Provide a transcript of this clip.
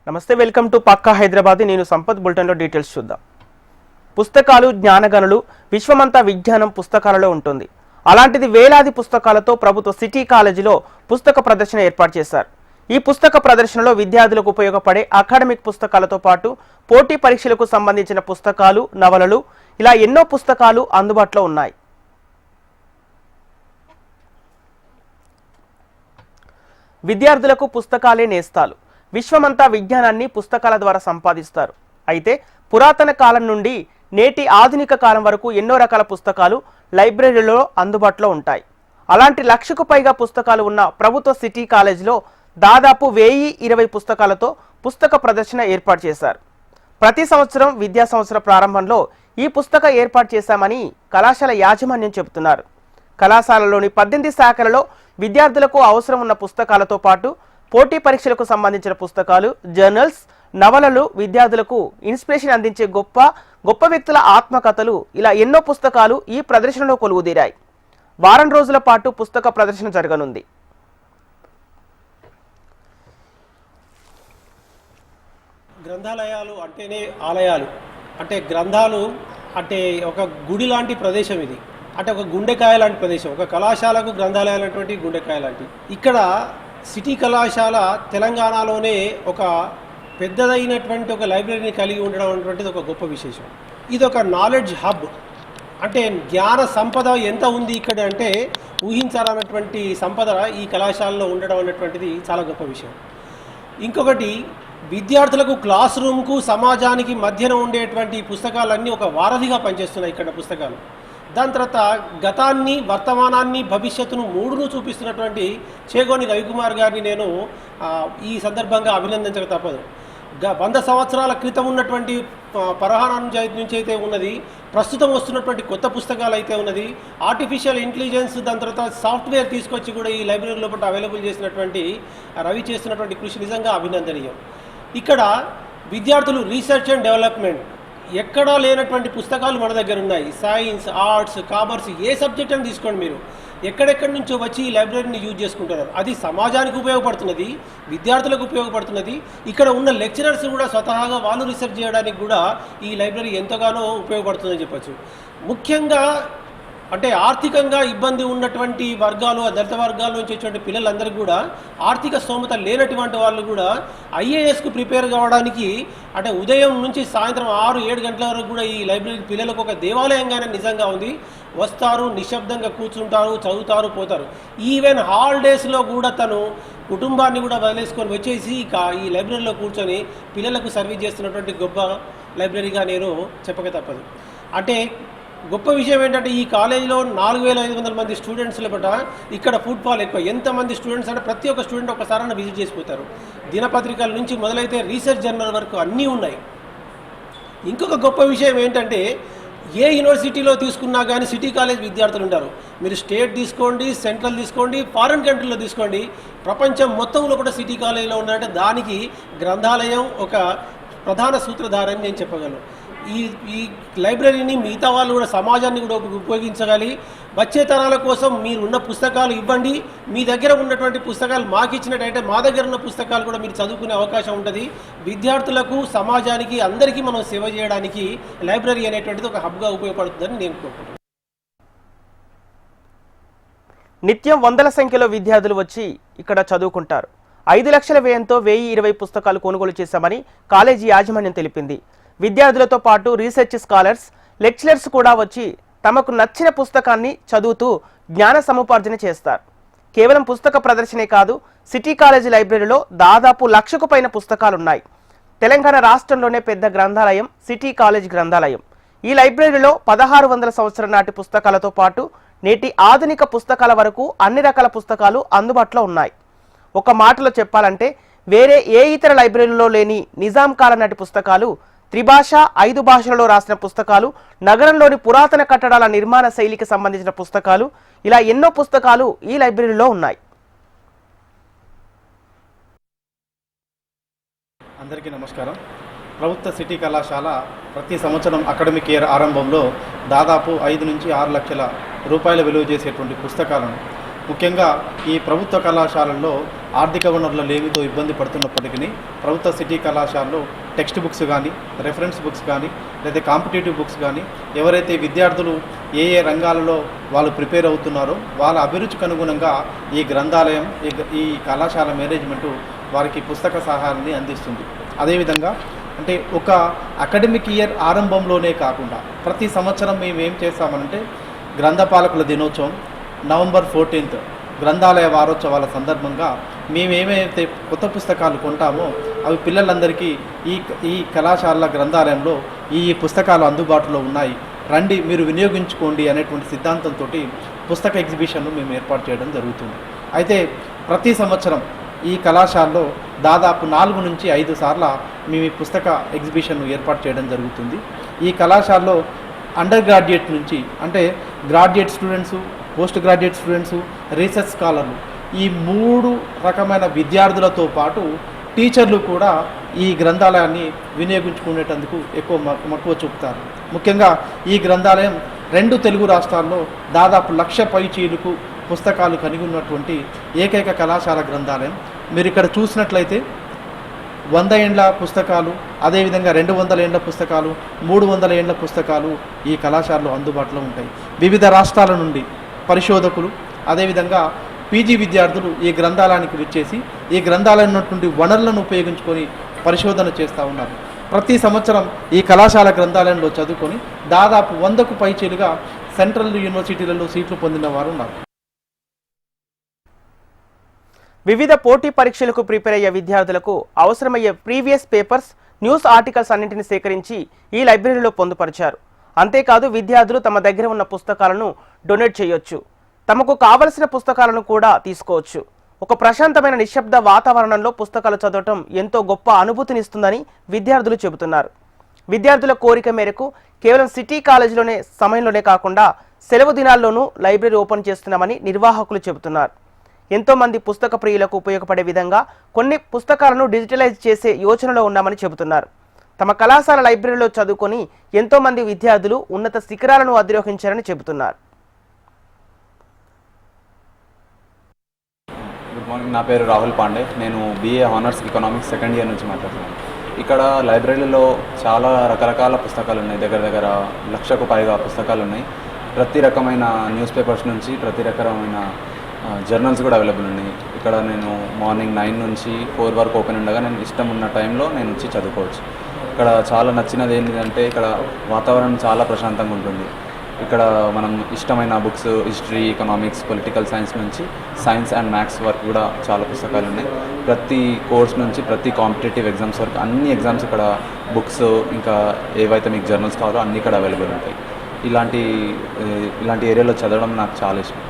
నమస్తే, welcome to పక్కా హైదరాబాద్. నేను సంపత్. బులెటిన్లో డీటెయిల్స్ చూద్దాం. పుస్తకాలు జ్ఞానగనులు, విశ్వమంతా విజ్ఞానం పుస్తకాలలో ఉంటుంది. అలాంటిది వేలాది పుస్తకాలతో ప్రభుత్వ సిటీ కాలేజీలో పుస్తక ప్రదర్శన ఏర్పాటు చేశారు. ఈ పుస్తక ప్రదర్శనలో విద్యార్థులకు ఉపయోగపడే అకాడమిక్ పుస్తకాలతో పాటు పోటీ పరీక్షలకు సంబంధించిన పుస్తకాలు, నవలలు ఇలా ఎన్నో పుస్తకాలు అందుబాటులో ఉన్నాయి. విద్యార్థులకు పుస్తకాలే నేస్తాలు. విశ్వమంతా విజ్ఞానాన్ని పుస్తకాల ద్వారా సంపాదిస్తారు. అయితే పురాతన కాలం నుండి నేటి ఆధునిక కాలం వరకు ఎన్నో రకాల పుస్తకాలు లైబ్రరీలో అందుబాటులో ఉంటాయి. అలాంటి 1,00,000కు పైగా పుస్తకాలు ఉన్న ప్రభుత్వ సిటీ కాలేజీలో దాదాపు 1020 పుస్తకాలతో పుస్తక ప్రదర్శన ఏర్పాటు చేశారు. ప్రతి సంవత్సరం విద్యా సంవత్సర ప్రారంభంలో ఈ పుస్తక ఏర్పాటు చేశామని కళాశాల యాజమాన్యం చెబుతున్నారు. కళాశాలలోని 18 శాఖలలో విద్యార్థులకు అవసరం ఉన్న పుస్తకాలతో పాటు పోటీ పరీక్షలకు సంబంధించిన పుస్తకాలు, జర్నల్స్, నవలలు, విద్యార్థులకు ఇన్స్పిరేషన్ అందించే గొప్ప వ్యక్తుల ఆత్మకథలు ఇలా ఎన్నో పుస్తకాలు ఈ ప్రదర్శనలో కొలువుదీరాయి. వారం రోజుల పాటు పుస్తక ప్రదర్శన జరగనుంది. గ్రంథాలయాలు అంటేనే ఆలయాలు. అంటే గ్రంథాలు అంటే ఒక గుడి లాంటి ప్రదేశం ఇది. అంటే ఒక గుండెకాయ లాంటి ప్రదేశం. ఒక కళాశాలకు గ్రంథాలయాలు అనేటువంటి గుండెకాయ లాంటి. ఇక్కడ సిటీ కళాశాల తెలంగాణలోనే ఒక పెద్దదైనటువంటి ఒక లైబ్రరీని కలిగి ఉండడం అనేటువంటిది ఒక గొప్ప విశేషం. ఇది ఒక నాలెడ్జ్ హబ్. అంటే జ్ఞాన సంపద ఎంత ఉంది ఇక్కడ అంటే ఊహించాలన్నటువంటి సంపద ఈ కళాశాలలో ఉండడం అనేటువంటిది చాలా గొప్ప విషయం. ఇంకొకటి, విద్యార్థులకు క్లాస్ రూమ్కు సమాజానికి మధ్యన ఉండేటువంటి పుస్తకాలన్నీ ఒక వారధిగా పనిచేస్తున్నాయి ఇక్కడ పుస్తకాలు. దాని తర్వాత గతాన్ని, వర్తమానాన్ని, భవిష్యత్తును మూడును చూపిస్తున్నటువంటి చేగోని రవికుమార్ గారిని నేను ఈ సందర్భంగా అభినందించక తప్పదు. 100 సంవత్సరాల క్రితం ఉన్నటువంటి పరహానం నుంచి అయితే ఉన్నది, ప్రస్తుతం వస్తున్నటువంటి కొత్త పుస్తకాలు అయితే ఉన్నది, ఆర్టిఫిషియల్ ఇంటెలిజెన్స్, దాని తర్వాత సాఫ్ట్వేర్ తీసుకొచ్చి కూడా ఈ లైబ్రరీ లోపల అవైలబుల్ చేసినటువంటి రవి చేస్తున్నటువంటి కృషి నిజంగా అభినందనీయం. ఇక్కడ విద్యార్థులు రీసెర్చ్ అండ్ డెవలప్మెంట్ ఎక్కడా లేనటువంటి పుస్తకాలు మన దగ్గర ఉన్నాయి. సైన్స్, ఆర్ట్స్, కామర్స్, ఏ సబ్జెక్ట్ అని తీసుకోండి మీరు, ఎక్కడెక్కడి నుంచో వచ్చి ఈ లైబ్రరీని యూజ్ చేసుకుంటున్నారు. అది సమాజానికి ఉపయోగపడుతున్నది, విద్యార్థులకు ఉపయోగపడుతున్నది. ఇక్కడ ఉన్న లెక్చరర్స్ కూడా స్వతహాగా వాళ్ళు రీసెర్చ్ చేయడానికి కూడా ఈ లైబ్రరీ ఎంతగానో ఉపయోగపడుతుందని చెప్పచ్చు. ముఖ్యంగా అంటే ఆర్థికంగా ఇబ్బంది ఉన్నటువంటి వర్గాలు, దళిత వర్గాల నుంచి వచ్చేటువంటి పిల్లలందరికీ కూడా, ఆర్థిక స్తోమత లేనటువంటి వాళ్ళు కూడా ఐఏఎస్కు ప్రిపేర్ కావడానికి అంటే ఉదయం నుంచి సాయంత్రం 6-7 గంటల వరకు కూడా ఈ లైబ్రరీ పిల్లలకు ఒక దేవాలయంగానే నిజంగా ఉంది. వస్తారు, నిశ్శబ్దంగా కూర్చుంటారు, చదువుతారు, పోతారు. ఈవెన్ హాలిడేస్లో కూడా తను కుటుంబాన్ని కూడా వదిలేసుకొని వచ్చేసి ఈ లైబ్రరీలో కూర్చొని పిల్లలకు సర్వీస్ చేస్తున్నటువంటి గొప్ప లైబ్రరీగా నేను చెప్పక తప్పదు. అంటే గొప్ప విషయం ఏంటంటే ఈ కాలేజీలో 4,500 మంది స్టూడెంట్స్ లోపల ఇక్కడ ఫుట్బాల్ ఎక్కువ. ఎంతమంది స్టూడెంట్స్ అంటే ప్రతి ఒక్క స్టూడెంట్ ఒకసారి విజిట్ చేసిపోతారు. దినపత్రికల నుంచి మొదలైతే రీసెర్చ్ జర్నల్ వరకు అన్నీ ఉన్నాయి. ఇంకొక గొప్ప విషయం ఏంటంటే ఏ యూనివర్సిటీలో తీసుకున్నా కానీ సిటీ కాలేజ్ విద్యార్థులు ఉంటారు. మీరు స్టేట్ తీసుకోండి, సెంట్రల్ తీసుకోండి, ఫారిన్ కంట్రీలో తీసుకోండి, ప్రపంచం మొత్తంలో కూడా సిటీ కాలేజీలో ఉన్నారంటే దానికి గ్రంథాలయం ఒక ప్రధాన సూత్రధారని నేను చెప్పగలను. ఈ లైబ్రరీని మిగతా వాళ్ళు కూడా, సమాజాన్ని కూడా ఉపయోగించగలి. వచ్చే తరాల కోసం మీరు ఉన్న పుస్తకాలు ఇవ్వండి. మీ దగ్గర ఉన్నటువంటి పుస్తకాలు మాకు ఇచ్చినట్టయితే మా దగ్గర ఉన్న పుస్తకాలు కూడా మీరు చదువుకునే అవకాశం ఉంటుంది. విద్యార్థులకు, సమాజానికి, అందరికీ మనం సేవ చేయడానికి లైబ్రరీ అనేటువంటిది ఒక హబ్గా ఉపయోగపడుతుందని నేను కోరుకుంటున్నాను. నిత్యం వందల సంఖ్యలో విద్యార్థులు వచ్చి ఇక్కడ చదువుకుంటారు. 5 లక్షల వ్యయంతో 1020 పుస్తకాలు కొనుగోలు చేశామని కాలేజీ యాజమాన్యం తెలిపింది. విద్యార్థులతో పాటు రీసెర్చ్ స్కాలర్స్, లెక్చరర్స్ కూడా వచ్చి తమకు నచ్చిన పుస్తకాన్ని చదువుతూ జ్ఞాన సముపార్జన చేస్తారు. కేవలం పుస్తక ప్రదర్శనే కాదు, సిటీ కాలేజీ లైబ్రరీలో దాదాపు 1,00,000కు పైన పుస్తకాలున్నాయి. తెలంగాణ రాష్ట్రంలోనే పెద్ద గ్రంథాలయం సిటీ కాలేజ్ గ్రంథాలయం. ఈ లైబ్రరీలో 1600 సంవత్సరం నాటి పుస్తకాలతో పాటు నేటి ఆధునిక పుస్తకాల వరకు అన్ని రకాల పుస్తకాలు అందుబాటులో ఉన్నాయి. ఒక మాటలో చెప్పాలంటే వేరే ఏ ఇతర లైబ్రరీలో లేని నిజాం కాలం నాటి పుస్తకాలు, త్రిభాష 5 భాషలలో రాసిన పుస్తకాలు, నగరంలోని పురాతన కట్టడాల నిర్మాణ శైలికి సంబంధించిన పుస్తకాలు ఇలా ఎన్నో పుస్తకాలు ఈ లైబ్రరీలో ఉన్నాయి. అందరికీ నమస్కారం. ప్రభుత్వ సిటీ కళాశాల ప్రతి సంవత్సరం అకాడమిక్ ఇయర్ ఆరంభంలో దాదాపు 5 నుంచి 6 లక్షల రూపాయల విలువ చేసేటువంటి పుస్తకాలను, ముఖ్యంగా ఈ ప్రభుత్వ కళాశాలల్లో ఆర్థిక వనరుల లేమితో ఇబ్బంది పడుతున్నప్పటికీ ప్రభుత్వ సిటీ కళాశాలలో టెక్స్ట్ బుక్స్ కానీ, రెఫరెన్స్ బుక్స్ కానీ, లేదా కాంపిటేటివ్ బుక్స్ కానీ ఎవరైతే విద్యార్థులు ఏ రంగాలలో వాళ్ళు ప్రిపేర్ అవుతున్నారో వాళ్ళ అభిరుచికి అనుగుణంగా ఈ గ్రంథాలయం, ఈ కళాశాల మేనేజ్మెంటు వారికి పుస్తక సహాయాన్ని అందిస్తుంది. అదేవిధంగా అంటే ఒక అకాడమిక్ ఇయర్ ఆరంభంలోనే కాకుండా ప్రతి సంవత్సరం మేము ఏం చేస్తామనంటే గ్రంథపాలకుల దినోత్సవం, నవంబర్ 14th గ్రంథాలయ వారోత్సవాల సందర్భంగా మేము ఏమైతే కొత్త పుస్తకాలు కొంటామో అవి పిల్లలందరికీ ఈ కళాశాల గ్రంథాలయంలో ఈ పుస్తకాలు అందుబాటులో ఉన్నాయి, రండి మీరు వినియోగించుకోండి అనేటువంటి సిద్ధాంతంతో పుస్తక ఎగ్జిబిషన్ను మేము ఏర్పాటు చేయడం జరుగుతుంది. అయితే ప్రతి సంవత్సరం ఈ కళాశాలలో దాదాపు 4 నుంచి 5 సార్లు మేము ఈ పుస్తక ఎగ్జిబిషన్ను ఏర్పాటు చేయడం జరుగుతుంది. ఈ కళాశాలలో అండర్ గ్రాడ్యుయేట్ నుంచి అంటే graduate students, postgraduate students, research స్కాలర్లు ఈ 3 రకమైన విద్యార్థులతో పాటు టీచర్లు కూడా ఈ గ్రంథాలయాన్ని వినియోగించుకునేటందుకు ఎక్కువ మక్కువ చూపుతారు. ముఖ్యంగా ఈ గ్రంథాలయం 2 తెలుగు రాష్ట్రాల్లో దాదాపు 1,00,000 పైచీలకు పుస్తకాలు కలిగి ఉన్నటువంటి ఏకైక కళాశాల గ్రంథాలయం. మీరు ఇక్కడ చూసినట్లయితే 100 ఏండ్ల పుస్తకాలు, అదేవిధంగా 200 ఏండ్ల పుస్తకాలు, 300 ఏండ్ల పుస్తకాలు ఈ కళాశాలలో అందుబాటులో ఉంటాయి. వివిధ రాష్ట్రాల నుండి పరిశోధకులు, అదేవిధంగా పీజీ విద్యార్థులు ఈ గ్రంథాలయానికి విచ్చేసి ఈ గ్రంథాలయం ఉన్నటువంటి వనరులను ఉపయోగించుకొని పరిశోధన చేస్తూ ఉన్నారు. ప్రతి సంవత్సరం ఈ కళాశాల గ్రంథాలయంలో చదువుకొని దాదాపు 100కు పైచీలుగా సెంట్రల్ యూనివర్సిటీలలో సీట్లు పొందిన వారు ఉన్నారు. వివిధ పోటీ పరీక్షలకు ప్రిపేర్ అయ్యే విద్యార్థులకు అవసరమయ్యే ప్రీవియస్ పేపర్స్, న్యూస్ ఆర్టికల్స్ అన్నింటిని సేకరించి ఈ లైబ్రరీలో పొందుపరిచారు. అంతేకాదు విద్యార్థులు తమ దగ్గర ఉన్న పుస్తకాలను డొనేట్ చేయొచ్చు, తమకు కావలసిన పుస్తకాలను కూడా తీసుకోవచ్చు. ఒక ప్రశాంతమైన నిశ్శబ్ద వాతావరణంలో పుస్తకాలు చదవటం ఎంతో గొప్ప అనుభూతినిస్తుందని విద్యార్థులు చెబుతున్నారు. విద్యార్థుల కోరిక మేరకు కేవలం సిటీ కాలేజీలోనే సమయంలోనే కాకుండా సెలవు దినాల్లోనూ లైబ్రరీ ఓపెన్ చేస్తున్నామని నిర్వాహకులు చెబుతున్నారు. ఎంతో మంది పుస్తక ప్రియులకు ఉపయోగపడే విధంగా కొన్ని పుస్తకాలను డిజిటలైజ్ చేసే యోచనలో ఉన్నామని చెబుతున్నారు. తమ కళాశాల లైబ్రరీలో చదువుకొని ఎంతో మంది విద్యార్థులు ఉన్నత శిఖరాలను అధిరోహించారని చెబుతున్నారు. గుడ్ మార్నింగ్, నా పేరు రాహుల్ పాండే. నేను BA honours economics second year నుంచి మాట్లాడుతున్నాను. ఇక్కడ లైబ్రరీలో చాలా రకరకాల పుస్తకాలు ఉన్నాయి. దగ్గర 1,00,000కు పైగా పుస్తకాలు ఉన్నాయి. ప్రతి రకమైన న్యూస్ పేపర్స్ నుంచి ప్రతి రకమైన జర్నల్స్ కూడా అవైలబుల్ ఉన్నాయి. ఇక్కడ నేను మార్నింగ్ 9 నుంచి 4 వరకు ఓపెన్ ఉండగా నేను ఇష్టం ఉన్న టైంలో నేను వచ్చి చదువుకోవచ్చు. ఇక్కడ చాలా నచ్చినది ఏంటంటే ఇక్కడ వాతావరణం చాలా ప్రశాంతంగా ఉంటుంది. ఇక్కడ మనం ఇష్టమైన books, history, economics, political science నుంచి సైన్స్ అండ్ మ్యాథ్స్ వరకు కూడా చాలా పుస్తకాలు ఉన్నాయి. ప్రతి కోర్స్ నుంచి ప్రతి కాంపిటేటివ్ ఎగ్జామ్స్ వరకు అన్ని ఎగ్జామ్స్ ఇక్కడ బుక్స్, ఇంకా ఏవైతే మీకు జర్నల్స్ కావాలో అన్నీ ఇక్కడ అవైలబుల్ ఉంటాయి. ఇలాంటి ఏరియాలో చదవడం నాకు చాలా ఇష్టం.